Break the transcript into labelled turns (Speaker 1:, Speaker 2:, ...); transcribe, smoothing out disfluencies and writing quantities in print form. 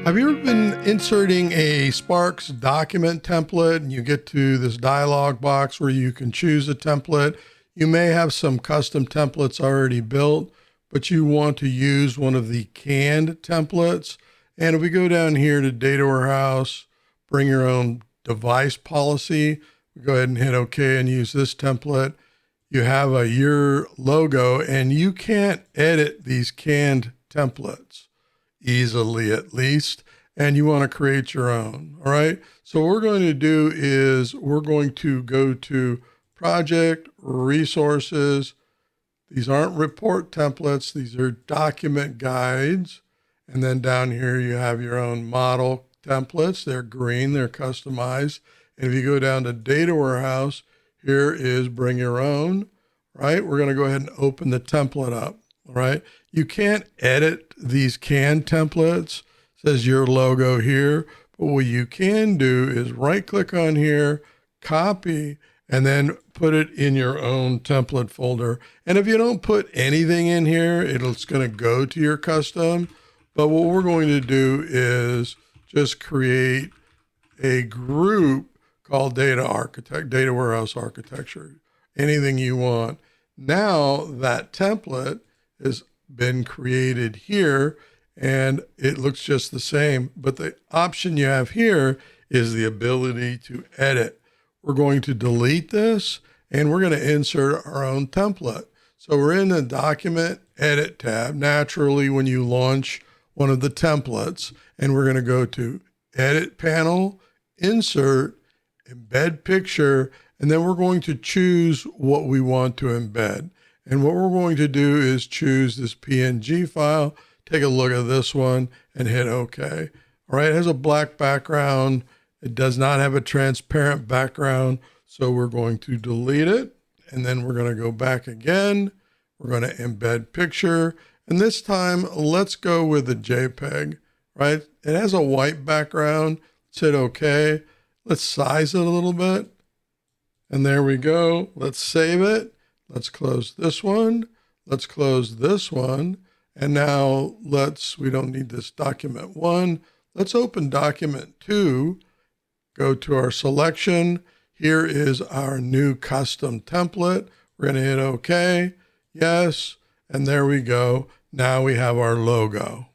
Speaker 1: Have you ever been inserting a Sparx document template and you get to this dialog box where you can choose a template? You may have some custom templates already built, but you want to use one of the canned templates. And if we go down here to Data Warehouse, bring your own device policy, we go ahead and hit OK and use this template. You have your logo and you can't edit these canned templates easily, at least, and you want to create your own. All right. So what we're going to do is we're going to go to Project Resources. These aren't report templates. These are document guides. And then down here, you have your own model templates. They're green, they're customized. And if you go down to Data Warehouse, here is Bring Your Own, right? We're going to go ahead and open the template up. All right. You can't edit these canned templates. It says your logo here. But what you can do is right click on here, copy, and then put it in your own template folder. And if you don't put anything in here, it's going to go to your custom. But what we're going to do is just create a group called Data Architect, Data Warehouse Architecture, anything you want. Now that template has been created here and it looks just the same, but the option you have here is the ability to edit. We're going to delete this and we're going to insert our own template. So we're in the Document Edit tab, naturally when you launch one of the templates, and we're going to go to Edit Panel, Insert, Embed Picture, and then we're going to choose what we want to embed. And what we're going to do is choose this PNG file, take a look at this one, and hit OK. All right, it has a black background. It does not have a transparent background, so we're going to delete it. And then we're going to go back again. We're going to embed picture. And this time, let's go with the JPEG, right? It has a white background. Let's hit OK. Let's size it a little bit. And there we go. Let's save it. Let's close this one. Let's close this one. And now we don't need this document 1. Let's open document 2. Go to our selection. Here is our new custom template. We're going to hit OK. Yes. And there we go. Now we have our logo.